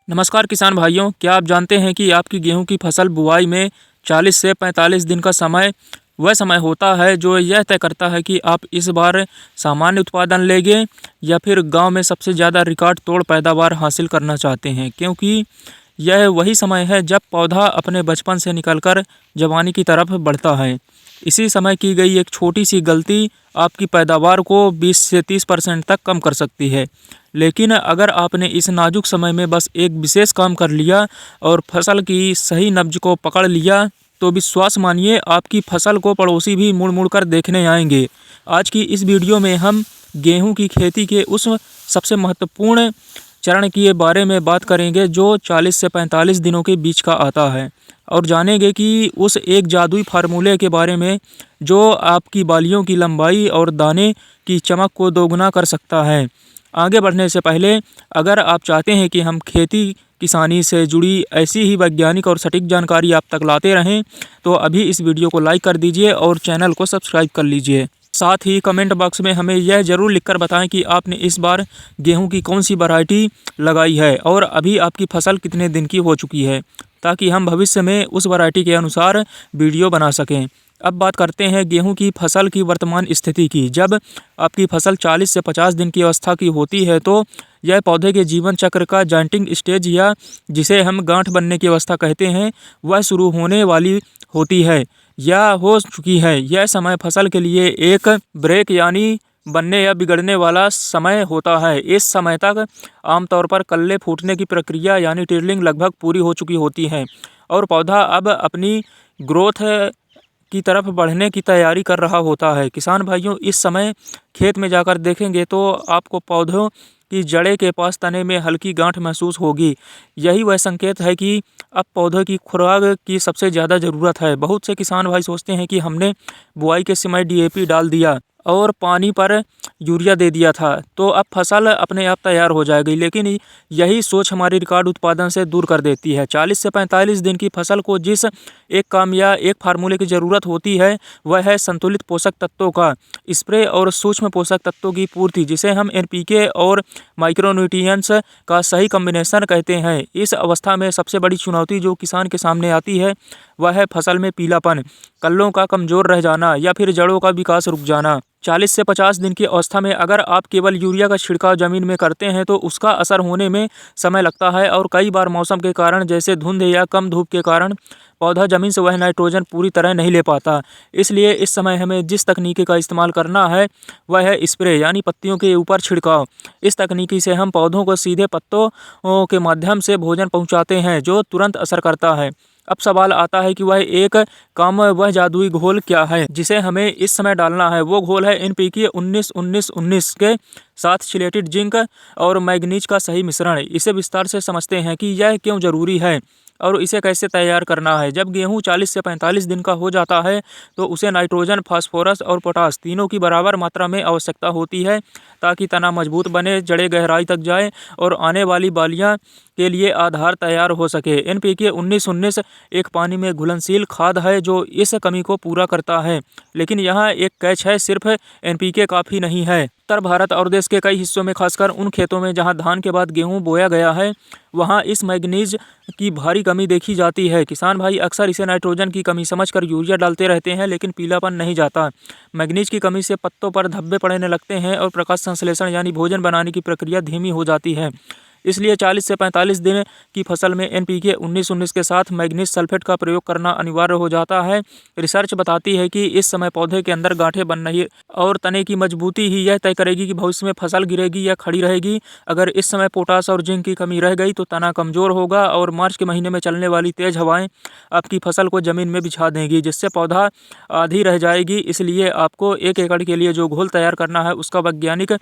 नमस्कार किसान भाइयों, क्या आप जानते हैं कि आपकी गेहूं की फसल बुवाई में 40 से 45 दिन का समय वह समय होता है जो यह तय करता है कि आप इस बार सामान्य उत्पादन लेंगे या फिर गांव में सबसे ज़्यादा रिकॉर्ड तोड़ पैदावार हासिल करना चाहते हैं। क्योंकि यह वही समय है जब पौधा अपने बचपन से निकलकर जवानी की तरफ बढ़ता है। इसी समय की गई एक छोटी सी गलती आपकी पैदावार को 20 से 30% तक कम कर सकती है। लेकिन अगर आपने इस नाजुक समय में बस एक विशेष काम कर लिया और फसल की सही नब्ज को पकड़ लिया, तो विश्वास मानिए आपकी फसल को पड़ोसी भी मुड़ मुड़ कर देखने आएंगे। आज की इस वीडियो में हम गेहूं की खेती के उस सबसे महत्वपूर्ण चरण के बारे में बात करेंगे जो 40 से 45 दिनों के बीच का आता है, और जानेंगे कि उस एक जादुई फार्मूले के बारे में जो आपकी बालियों की लंबाई और दाने की चमक को दोगुना कर सकता है। आगे बढ़ने से पहले अगर आप चाहते हैं कि हम खेती किसानी से जुड़ी ऐसी ही वैज्ञानिक और सटीक जानकारी आप तक लाते रहें, तो अभी इस वीडियो को लाइक कर दीजिए और चैनल को सब्सक्राइब कर लीजिए। साथ ही कमेंट बॉक्स में हमें यह ज़रूर लिखकर बताएं कि आपने इस बार गेहूं की कौन सी वैरायटी लगाई है और अभी आपकी फसल कितने दिन की हो चुकी है, ताकि हम भविष्य में उस वैरायटी के अनुसार वीडियो बना सकें। अब बात करते हैं गेहूं की फसल की वर्तमान स्थिति की। जब आपकी फसल 40 से 50 दिन की अवस्था की होती है तो यह पौधे के जीवन चक्र का जॉइंटिंग स्टेज, या जिसे हम गांठ बनने की अवस्था कहते हैं, वह शुरू होने वाली होती है या हो चुकी है। यह समय फसल के लिए एक ब्रेक यानी बनने या बिगड़ने वाला समय होता है। इस समय तक आमतौर पर कल्ले फूटने की प्रक्रिया यानी टिरलिंग लगभग पूरी हो चुकी होती है और पौधा अब अपनी ग्रोथ की तरफ बढ़ने की तैयारी कर रहा होता है। किसान भाइयों, इस समय खेत में जाकर देखेंगे तो आपको पौधों की जड़ें के पास तने में हल्की गांठ महसूस होगी। यही वह संकेत है कि अब पौधे की खुराक की सबसे ज़्यादा ज़रूरत है। बहुत से किसान भाई सोचते हैं कि हमने बुआई के समय डीएपी डाल दिया और पानी पर यूरिया दे दिया था तो अब फसल अपने आप तैयार हो जाएगी, लेकिन यही सोच हमारी रिकॉर्ड उत्पादन से दूर कर देती है। 40 से 45 दिन की फसल को जिस एक काम या एक फार्मूले की ज़रूरत होती है वह है संतुलित पोषक तत्वों का स्प्रे और सूक्ष्म पोषक तत्वों की पूर्ति, जिसे हम एनपीके और माइक्रोन्यूट्रिएंट्स का सही कॉम्बिनेशन कहते हैं। इस अवस्था में सबसे बड़ी चुनौती जो किसान के सामने आती है वह है फसल में पीलापन, कल्लों का कमज़ोर रह जाना या फिर जड़ों का विकास रुक जाना। 40 से 50 दिन की अवस्था में अगर आप केवल यूरिया का छिड़काव ज़मीन में करते हैं तो उसका असर होने में समय लगता है, और कई बार मौसम के कारण जैसे धुंध या कम धूप के कारण पौधा ज़मीन से वह नाइट्रोजन पूरी तरह नहीं ले पाता। इसलिए इस समय हमें जिस तकनीकी का इस्तेमाल करना है वह है स्प्रे यानी पत्तियों के ऊपर छिड़काव। इस तकनीकी से हम पौधों को सीधे पत्तों के माध्यम से भोजन पहुँचाते हैं जो तुरंत असर करता है। अब सवाल आता है कि वह जादुई घोल क्या है जिसे हमें इस समय डालना है। वो घोल है एनपीके 19-19-19 के साथ चिलेटेड जिंक और मैग्नीज का सही मिश्रण। इसे विस्तार से समझते हैं कि यह क्यों ज़रूरी है और इसे कैसे तैयार करना है। जब गेहूं 40 से 45 दिन का हो जाता है तो उसे नाइट्रोजन, फास्फोरस और पोटास तीनों की बराबर मात्रा में आवश्यकता होती है ताकि तना मजबूत बने, जड़ें गहराई तक जाए और आने वाली बालियां के लिए आधार तैयार हो सके। एनपीके 19-19 एक पानी में घुलनशील खाद है जो इस कमी को पूरा करता है, लेकिन यहाँ एक कैच है, सिर्फ एनपीके काफ़ी नहीं है। उत्तर भारत और देश के कई हिस्सों में, खासकर उन खेतों में जहाँ धान के बाद गेहूँ बोया गया है, वहाँ इस मैग्नीज की भारी कमी देखी जाती है। किसान भाई अक्सर इसे नाइट्रोजन की कमी समझकर यूरिया डालते रहते हैं, लेकिन पीलापन नहीं जाता। मैग्नीज की कमी से पत्तों पर धब्बे पड़ने लगते हैं और प्रकाश संश्लेषण यानी भोजन बनाने की प्रक्रिया धीमी हो जाती है। इसलिए 40 से 45 दिन की फसल में एनपीके 19-19 के साथ मैग्नीज सल्फेट का प्रयोग करना अनिवार्य हो जाता है। रिसर्च बताती है कि इस समय पौधे के अंदर गांठें बन रही और तने की मजबूती ही यह तय करेगी कि भविष्य में फसल गिरेगी या खड़ी रहेगी। अगर इस समय पोटास और जिंक की कमी रह गई तो तना कमज़ोर होगा और मार्च के महीने में चलने वाली तेज़ हवाएँ आपकी फसल को ज़मीन में बिछा देंगी, जिससे पौधा आधी रह जाएगी। इसलिए आपको 1 एकड़ के लिए जो घोल तैयार करना है उसका वैज्ञानिक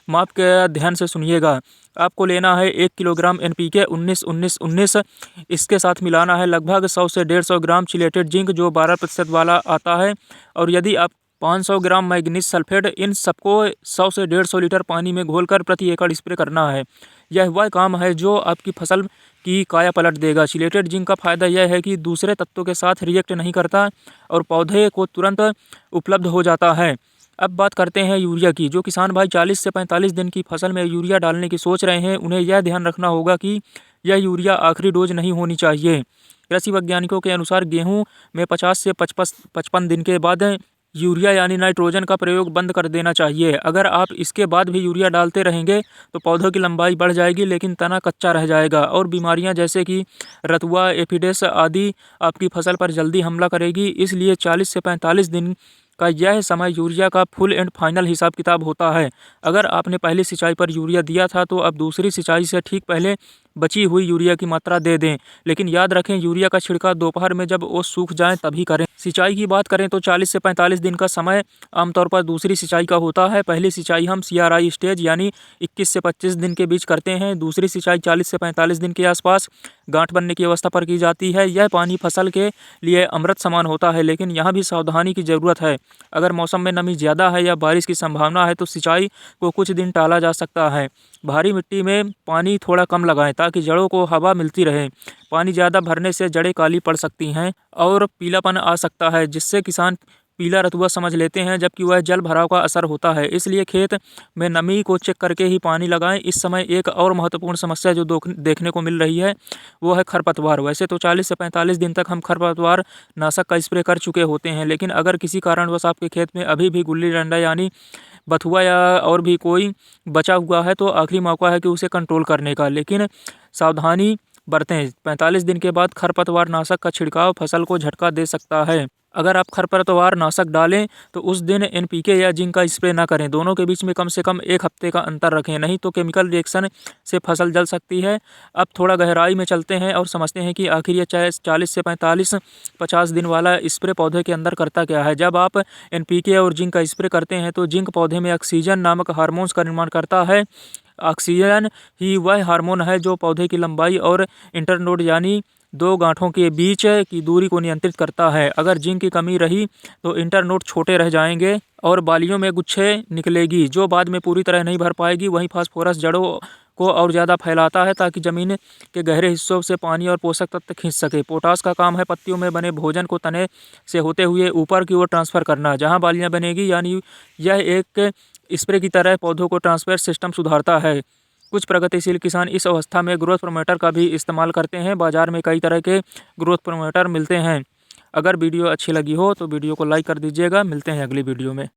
माप के ध्यान से सुनिएगा। आपको लेना है 1 किलोग्राम एनपीके 19-19-19। इसके साथ मिलाना है लगभग 100 से 150 ग्राम चिलेटेड जिंक जो 12% वाला आता है, और यदि आप 500 ग्राम मैग्नीज सल्फेट। इन सबको 100 से 150 लीटर पानी में घोलकर प्रति एकड़ स्प्रे करना है। यह वह काम है जो आपकी फसल की काया पलट देगा। चिलेटेड जिंक का फायदा यह है कि दूसरे तत्वों के साथ रिएक्ट नहीं करता और पौधे को तुरंत उपलब्ध हो जाता है। अब बात करते हैं यूरिया की। जो किसान भाई 40 से 45 दिन की फसल में यूरिया डालने की सोच रहे हैं, उन्हें यह ध्यान रखना होगा कि यह यूरिया आखिरी डोज नहीं होनी चाहिए। कृषि वैज्ञानिकों के अनुसार गेहूँ में 50 से 55 दिन के बाद यूरिया यानी नाइट्रोजन का प्रयोग बंद कर देना चाहिए। अगर आप इसके बाद भी यूरिया डालते रहेंगे तो पौधों की लंबाई बढ़ जाएगी लेकिन तना कच्चा रह जाएगा और बीमारियां जैसे कि रतुआ, एफिडेस आदि आपकी फसल पर जल्दी हमला करेगी। इसलिए 40 से 45 दिन का यह समय यूरिया का फुल एंड फाइनल हिसाब किताब होता है। अगर आपने पहली सिंचाई पर यूरिया दिया था तो अब दूसरी सिंचाई से ठीक पहले बची हुई यूरिया की मात्रा दे दें। लेकिन याद रखें, यूरिया का छिड़काव दोपहर में जब ओस सूख जाए तभी करें। सिंचाई की बात करें तो 40 से 45 दिन का समय आमतौर पर दूसरी सिंचाई का होता है। पहली सिंचाई हम CRI स्टेज यानी 21 से 25 दिन के बीच करते हैं। दूसरी सिंचाई 40 से 45 दिन के आसपास गांठ बनने की अवस्था पर की जाती है। यह पानी फसल के लिए अमृत समान होता है, लेकिन यहाँ भी सावधानी की ज़रूरत है। अगर मौसम में नमी ज़्यादा है या बारिश की संभावना है तो सिंचाई को कुछ दिन टाला जा सकता है। भारी मिट्टी में पानी थोड़ा कम लगाएं ताकि जड़ों को हवा मिलती रहे। पानी ज़्यादा भरने से जड़ें काली पड़ सकती हैं और पीलापन आ सकता है, जिससे किसान पीला रतुआ समझ लेते हैं, जबकि वह जल भराव का असर होता है। इसलिए खेत में नमी को चेक करके ही पानी लगाएं। इस समय एक और महत्वपूर्ण समस्या जो देखने को मिल रही है वो है खरपतवार। वैसे तो 40 से 45 दिन तक हम खरपतवार नाशक का स्प्रे कर चुके होते हैं, लेकिन अगर किसी कारणवश आपके खेत में अभी भी गुल्ली डंडा यानी बथुआ या और भी कोई बचा हुआ है तो आखिरी मौका है कि उसे कंट्रोल करने का। लेकिन सावधानी बरतें, 45 दिन के बाद खरपतवार नाशक का छिड़काव फसल को झटका दे सकता है। अगर आप खरपतवार नाशक डालें तो उस दिन NPK या जिंक का स्प्रे ना करें। दोनों के बीच में कम से कम 1 हफ्ते का अंतर रखें, नहीं तो केमिकल रिएक्शन से फसल जल सकती है। अब थोड़ा गहराई में चलते हैं और समझते हैं कि आखिर ये 40 से 50 दिन वाला स्प्रे पौधे के अंदर करता क्या है। जब आप NPK और जिंक का स्प्रे करते हैं तो जिंक पौधे में ऑक्सीजन नामक हार्मोन्स का निर्माण करता है। ऑक्सीजन ही वह हार्मोन है जो पौधे की लंबाई और इंटरनोड यानी दो गांठों के बीच की दूरी को नियंत्रित करता है। अगर जिंक की कमी रही तो इंटरनोड छोटे रह जाएंगे और बालियों में गुच्छे निकलेगी जो बाद में पूरी तरह नहीं भर पाएगी। वहीं फास्फोरस जड़ों को और ज़्यादा फैलाता है ताकि ज़मीन के गहरे हिस्सों से पानी और पोषक तत्व खींच सके। पोटास का काम है पत्तियों में बने भोजन को तने से होते हुए ऊपर की ओर ट्रांसफ़र करना, जहाँ बालियाँ बनेगी। यानी यह एक स्प्रे की तरह पौधों को ट्रांसफर सिस्टम सुधारता है। कुछ प्रगतिशील किसान इस अवस्था में ग्रोथ प्रोमोटर का भी इस्तेमाल करते हैं। बाजार में कई तरह के ग्रोथ प्रोमोटर मिलते हैं। अगर वीडियो अच्छी लगी हो तो वीडियो को लाइक कर दीजिएगा। मिलते हैं अगली वीडियो में।